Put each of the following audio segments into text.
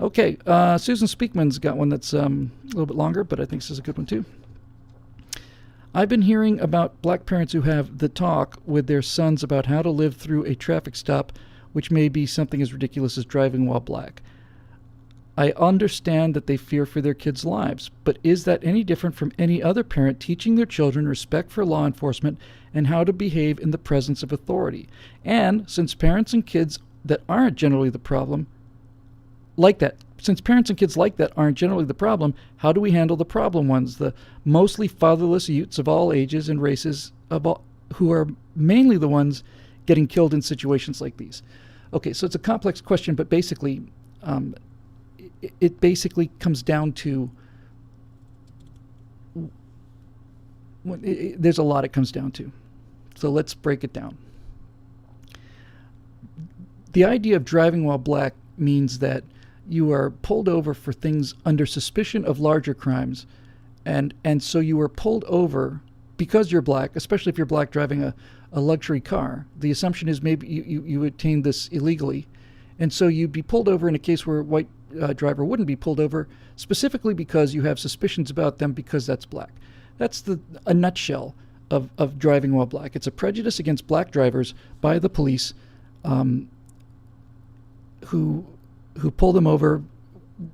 Okay, Susan Speakman's got one that's a little bit longer, but I think this is a good one too. I've been hearing about black parents who have the talk with their sons about how to live through a traffic stop, which may be something as ridiculous as driving while black. I understand that they fear for their kids' lives, but is that any different from any other parent teaching their children respect for law enforcement and how to behave in the presence of authority? And since parents and kids that aren't generally the problem, since parents and kids like that aren't generally the problem, how do we handle the problem ones, the mostly fatherless youths of all ages and races, who are mainly the ones getting killed in situations like these? Okay, so it's a complex question, but basically, it basically comes down to, there's a lot it comes down to. So let's break it down. The idea of driving while black means that you are pulled over for things under suspicion of larger crimes, and so you are pulled over because you're black, especially if you're black driving a luxury car. The assumption is maybe you obtained this illegally, and so you'd be pulled over in a case where a white driver wouldn't be pulled over, specifically because you have suspicions about them because that's black. That's a nutshell of driving while black. It's a prejudice against black drivers by the police, who pull them over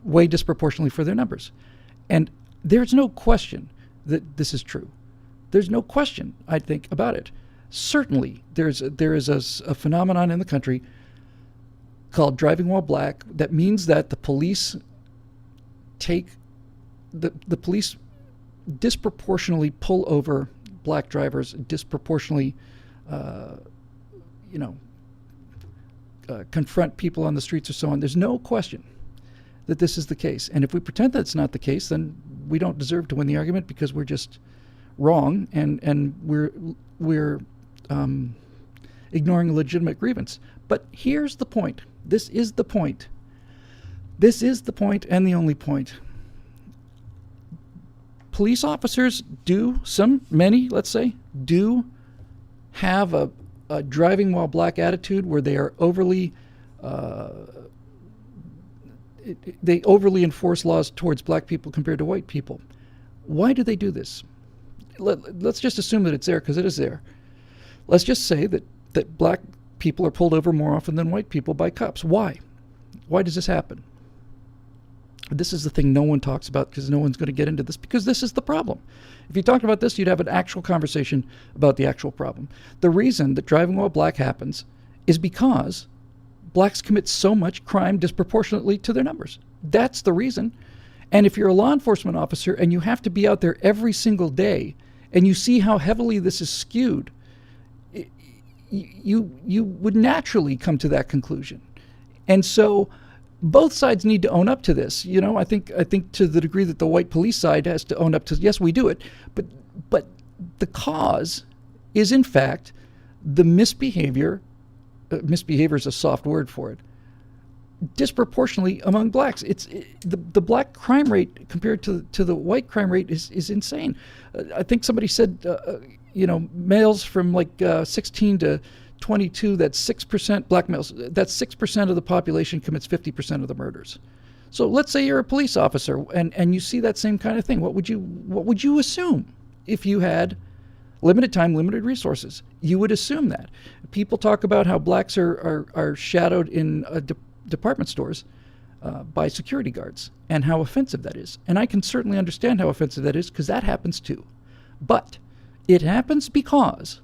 way disproportionately for their numbers. And there's no question that this is true. There's no question, I think, about it. Certainly, there is a phenomenon in the country called driving while black that means that the police police disproportionately pull over black drivers, disproportionately confront people on the streets or so on. There's no question that this is the case. And if we pretend that's not the case, then we don't deserve to win the argument because we're just wrong and we're ignoring a legitimate grievance. But here's the point. This is the point. This is the point and the only point. Police officers many, let's say, do have a driving while black attitude where they are overly enforce laws towards black people compared to white people. Why do they do this? Let's just assume that it's there because it is there. Let's just say that black people are pulled over more often than white people by cops. Why? Why does this happen? This is the thing no one talks about because no one's going to get into this because this is the problem. If you talked about this, you'd have an actual conversation about the actual problem. The reason that driving while black happens is because blacks commit so much crime disproportionately to their numbers. That's the reason. And if you're a law enforcement officer and you have to be out there every single day and you see how heavily this is skewed, you would naturally come to that conclusion. And so both sides need to own up to this. I think to the degree that the white police side has to own up to, yes, we do it, but the cause is in fact the misbehavior. Misbehavior is a soft word for it. Disproportionately among blacks, the black crime rate compared to the white crime rate is insane. I think somebody said, males from like 16 to 22, that's 6%, black males, that's 6% of the population commits 50% of the murders. So let's say you're a police officer and you see that same kind of thing. What would you assume if you had limited time, limited resources? You would assume that. People talk about how blacks are shadowed in department stores by security guards and how offensive that is. And I can certainly understand how offensive that is because that happens too. But it happens because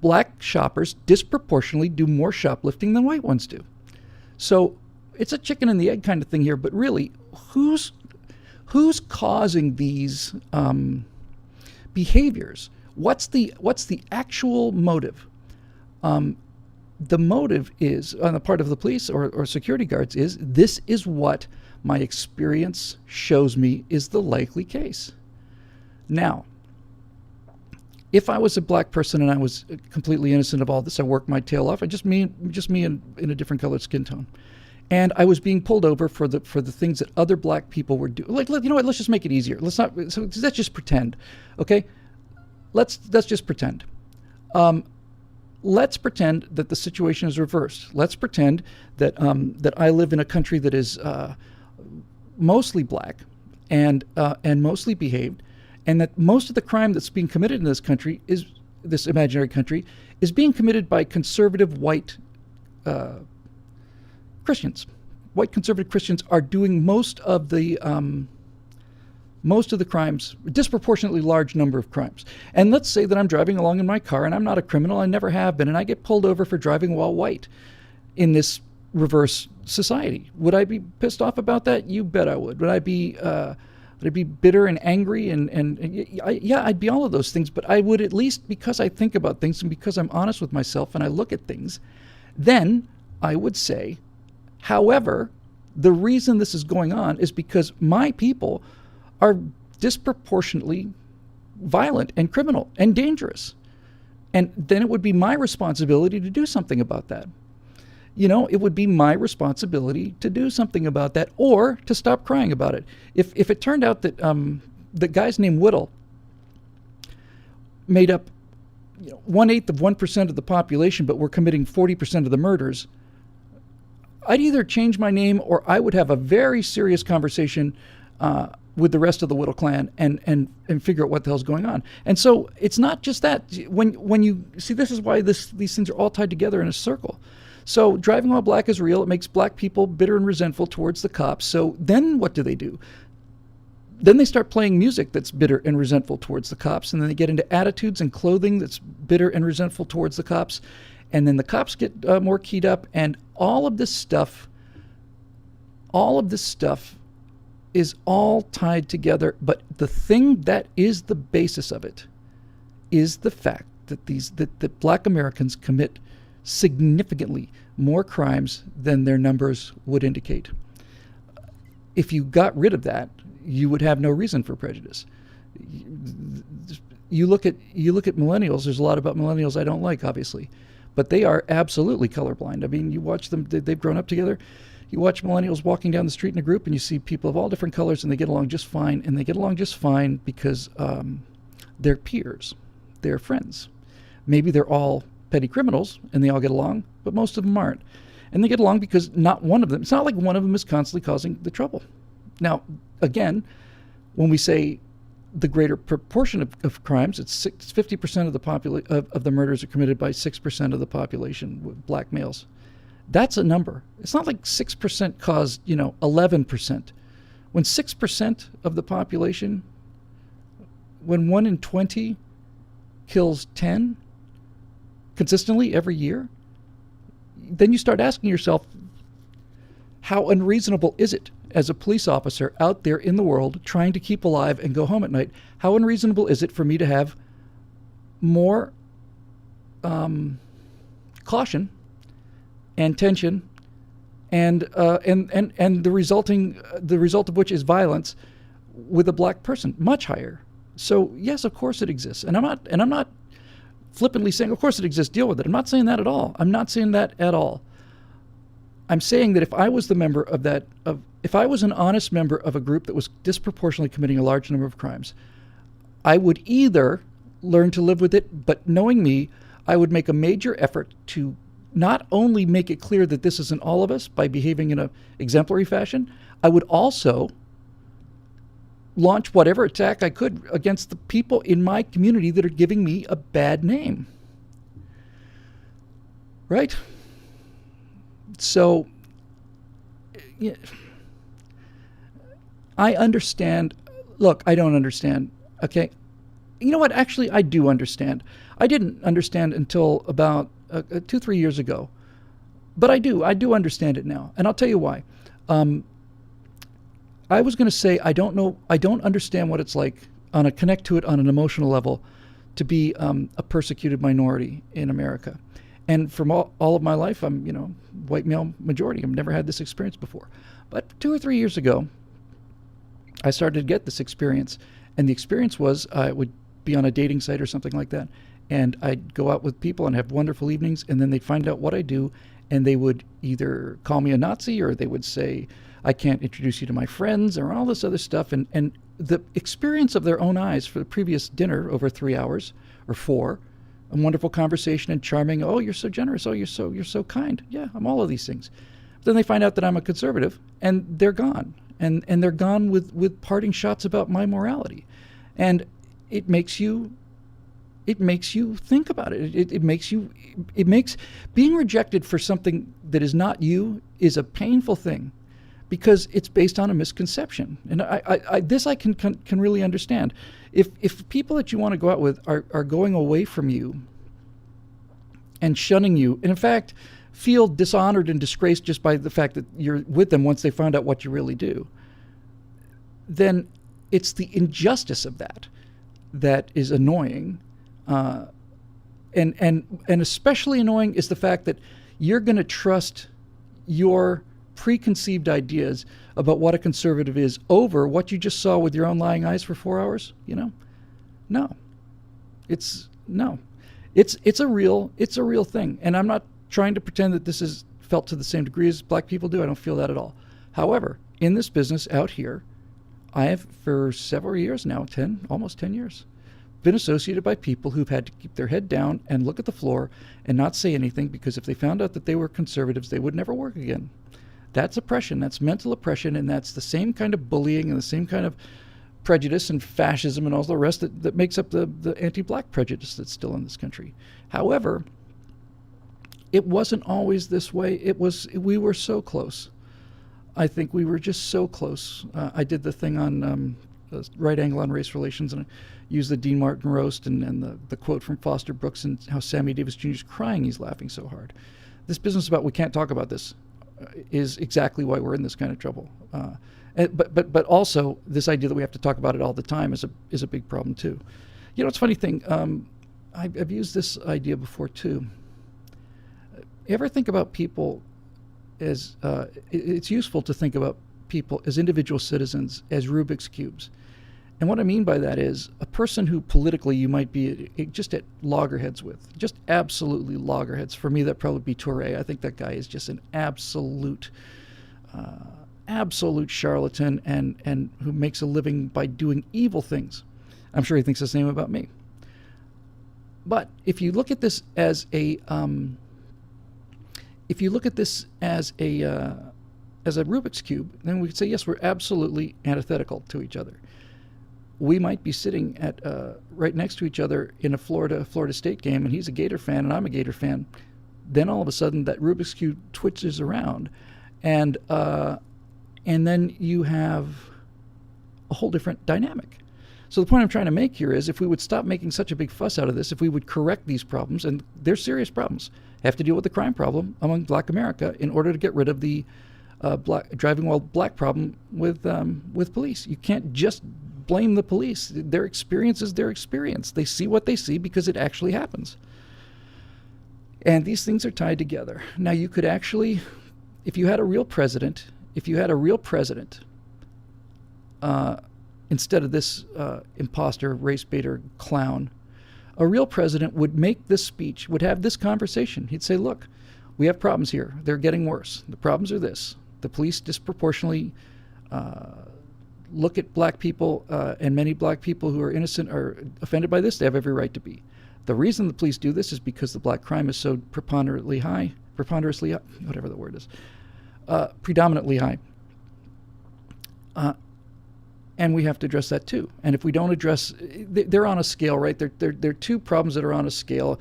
black shoppers disproportionately do more shoplifting than white ones do. So it's a chicken and the egg kind of thing here, but really, who's causing these behaviors? What's the actual motive? The motive is, on the part of the police or security guards, is this is what my experience shows me is the likely case. Now, if I was a black person and I was completely innocent of all this, I worked my tail off. Just me in a different colored skin tone, and I was being pulled over for the things that other black people were doing. Like, you know what? Let's just make it easier. Let's just pretend, okay? Let's just pretend. let's pretend that the situation is reversed. Let's pretend that that I live in a country that is mostly black and mostly behaved, and that most of the crime that's being committed in this country, is this imaginary country, is being committed by conservative white Christians. White conservative Christians are doing most of the crimes, a disproportionately large number of crimes. And let's say that I'm driving along in my car and I'm not a criminal, I never have been, and I get pulled over for driving while white in this reverse society. Would I be pissed off about that? You bet I would. Would I be bitter and angry? Yeah, I'd be all of those things, but I would, at least because I think about things and because I'm honest with myself and I look at things, then I would say, however, the reason this is going on is because my people are disproportionately violent and criminal and dangerous. And then it would be my responsibility to do something about that. You know, it would be my responsibility to do something about that, or to stop crying about it. If it turned out that the guys named Whittle made up 1/8 of 1% of the population, but were committing 40% of the murders, I'd either change my name or I would have a very serious conversation with the rest of the Whittle clan and figure out what the hell's going on. And so it's not just that. When you see, this is why these things are all tied together in a circle. So driving while black is real. It makes black people bitter and resentful towards the cops. So then what do? Then they start playing music that's bitter and resentful towards the cops. And then they get into attitudes and clothing that's bitter and resentful towards the cops. And then the cops get more keyed up. And all of this stuff is all tied together. But the thing that is the basis of it is the fact that that black Americans commit significantly more crimes than their numbers would indicate. If you got rid of that, you would have no reason for prejudice. You look at millennials. There's a lot about millennials I don't like, obviously, but they are absolutely colorblind. I mean, you watch them; they've grown up together. You watch millennials walking down the street in a group, and you see people of all different colors, and they get along just fine. And they get along just fine because they're peers, they're friends. Maybe they're all petty criminals and they all get along, but most of them aren't. And they get along because not one of them, it's not like one of them is constantly causing the trouble. Now, again, when we say the greater proportion of crimes, it's 50% of the murders are committed by 6% of the population, with black males. That's a number. It's not like 6% caused, 11%. When 6% of the population, when 1 in 20 kills 10, consistently every year, then you start asking yourself, how unreasonable is it as a police officer out there in the world trying to keep alive and go home at night? How unreasonable is it for me to have more caution and tension and the result of which is violence with a black person? Much higher. So yes, of course it exists, and I'm not flippantly saying, of course it exists, deal with it. I'm not saying that at all. I'm not saying that at all. I'm saying that if I was if I was an honest member of a group that was disproportionately committing a large number of crimes, I would either learn to live with it, but knowing me, I would make a major effort to not only make it clear that this isn't all of us by behaving in an exemplary fashion, I would also launch whatever attack I could against the people in my community that are giving me a bad name. Right? So, yeah, I understand. Look, I don't understand. Okay? You know what? Actually, I do understand. I didn't understand until about 2-3 years ago. But I do understand it now. And I'll tell you why. I was going to say, I don't understand what it's like connect to it on an emotional level to be a persecuted minority in America. And from all of my life, I'm, white male majority. I've never had this experience before. But 2 or 3 years ago, I started to get this experience. And the experience was I would be on a dating site or something like that. And I'd go out with people and have wonderful evenings. And then they'd find out what I do. And they would either call me a Nazi, or they would say, I can't introduce you to my friends, or all this other stuff. And the experience of their own eyes for the previous dinner over 3 hours or 4 a wonderful conversation and charming. Oh, you're so generous. Oh, you're so kind. Yeah, I'm all of these things. But then they find out that I'm a conservative, and they're gone, and they're gone with parting shots about my morality, and it makes you think about it. It makes being rejected for something that is not you is a painful thing, because it's based on a misconception. And I can really understand. If people that you want to go out with are going away from you and shunning you, and in fact feel dishonored and disgraced just by the fact that you're with them once they find out what you really do, then it's the injustice of that is annoying. And especially annoying is the fact that you're going to trust your preconceived ideas about what a conservative is over what you just saw with your own lying eyes for 4 hours. No, it's a real thing. And I'm not trying to pretend that this is felt to the same degree as black people do. I don't feel that at all. However, in this business out here, I have for several years now, almost 10 years, been associated by people who've had to keep their head down and look at the floor and not say anything, because if they found out that they were conservatives, they would never work again. That's oppression. That's mental oppression, and that's the same kind of bullying and the same kind of prejudice and fascism and all the rest that makes up the anti-black prejudice that's still in this country. However, it wasn't always this way. We were so close. I think we were just so close. I did the thing on right angle on race relations, and I used the Dean Martin roast and the quote from Foster Brooks and how Sammy Davis Jr. is crying, he's laughing so hard. This business about we can't talk about this is exactly why we're in this kind of trouble. But also this idea that we have to talk about it all the time is a big problem too. It's a funny thing. I've used this idea before too. You ever think about people as it's useful to think about people as individual citizens as Rubik's cubes. And what I mean by that is a person who politically you might be just at loggerheads with, just absolutely loggerheads. For me, that'd probably be Touré. I think that guy is just an absolute charlatan and who makes a living by doing evil things. I'm sure he thinks the same about me. But if you look at this as a Rubik's Cube, then we could say, yes, we're absolutely antithetical to each other. We might be sitting at right next to each other in a Florida State game, and he's a Gator fan and I'm a Gator fan. Then all of a sudden that Rubik's Cube twitches around, and then you have a whole different dynamic. So the point I'm trying to make here is if we would stop making such a big fuss out of this, if we would correct these problems, and they're serious problems, have to deal with the crime problem among Black America in order to get rid of the driving while black problem with police. You can't just blame the police. Their experience is their experience. They see what they see because it actually happens. And these things are tied together. Now you could actually, if you had a real president, instead of this imposter, race baiter clown, a real president would make this speech, would have this conversation. He'd say, look, we have problems here. They're getting worse. The problems are this. The police disproportionately look at black people, and many black people who are innocent are offended by this. They have every right to be. The reason the police do this is because the black crime is so predominantly high, predominantly high. And we have to address that too. And if we don't address, they're on a scale, right? They're two problems that are on a scale.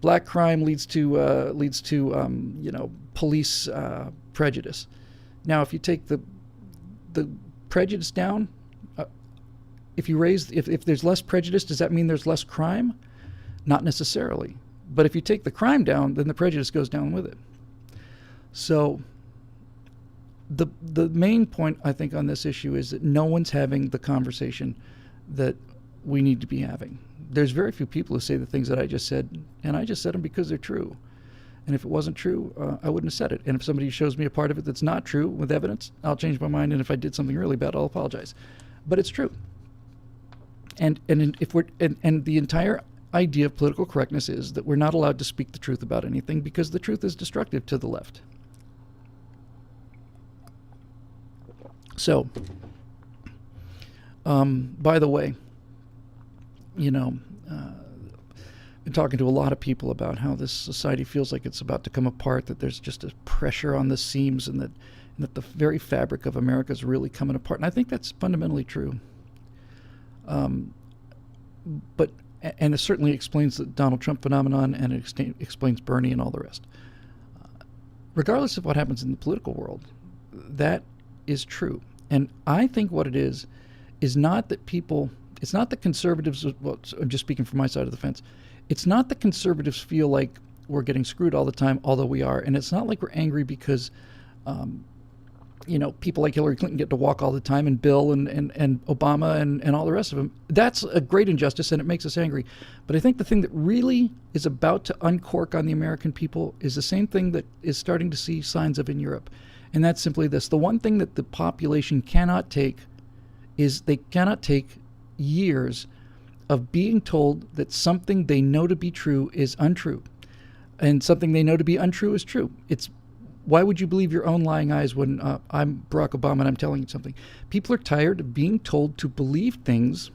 Black crime leads to police prejudice. Now, if you take the prejudice down, if there's less prejudice, does that mean there's less crime? Not necessarily. But if you take the crime down, then the prejudice goes down with it. So the main point, I think, on this issue is that no one's having the conversation that we need to be having. There's very few people who say the things that I just said, and I just said them because they're true. And if it wasn't true, I wouldn't have said it. And if somebody shows me a part of it that's not true with evidence, I'll change my mind. And if I did something really bad, I'll apologize. But it's true. And the entire idea of political correctness is that we're not allowed to speak the truth about anything because the truth is destructive to the left. So, by the way, talking to a lot of people about how this society feels like it's about to come apart, that there's just a pressure on the seams, and that the very fabric of America is really coming apart. And I think that's fundamentally true. And it certainly explains the Donald Trump phenomenon, and it explains Bernie and all the rest. Regardless of what happens in the political world, that is true. And I think what it is not that people, it's not that conservatives, well, I'm just speaking from my side of the fence, it's not that conservatives feel like we're getting screwed all the time, although we are. And it's not like we're angry because, people like Hillary Clinton get to walk all the time, and Bill and Obama and all the rest of them. That's a great injustice, and it makes us angry. But I think the thing that really is about to uncork on the American people is the same thing that is starting to see signs of in Europe. And that's simply this. The one thing that the population cannot take is they cannot take years of being told that something they know to be true is untrue, and something they know to be untrue is true. Why would you believe your own lying eyes when I'm Barack Obama and I'm telling you something? People are tired of being told to believe things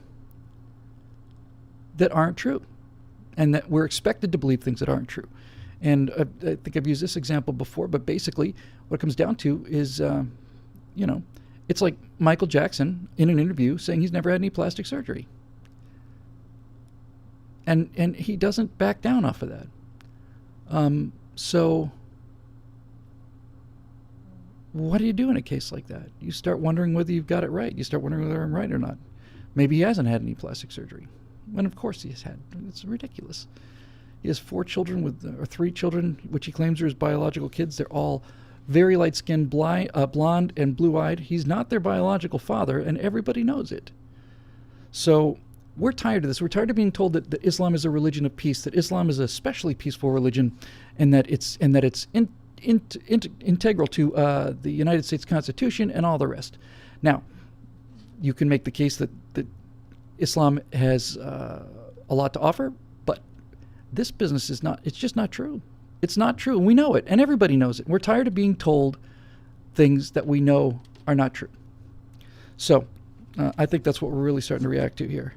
that aren't true, and that we're expected to believe things that aren't true. And I think I've used this example before, but basically what it comes down to is, it's like Michael Jackson in an interview saying he's never had any plastic surgery. And he doesn't back down off of that. So what do you do in a case like that? You start wondering whether you've got it right. You start wondering whether I'm right or not. Maybe he hasn't had any plastic surgery. When of course he has had. It's ridiculous. He has 4 children or 3 children, which he claims are his biological kids. They're all very light-skinned, blonde and blue-eyed. He's not their biological father, and everybody knows it. So we're tired of this. We're tired of being told that Islam is a religion of peace, that Islam is a especially peaceful religion, and that it's integral to the United States Constitution and all the rest. Now, you can make the case that Islam has a lot to offer, but this business is not. It's just not true. It's not true, and we know it, and everybody knows it. We're tired of being told things that we know are not true. So I think that's what we're really starting to react to here.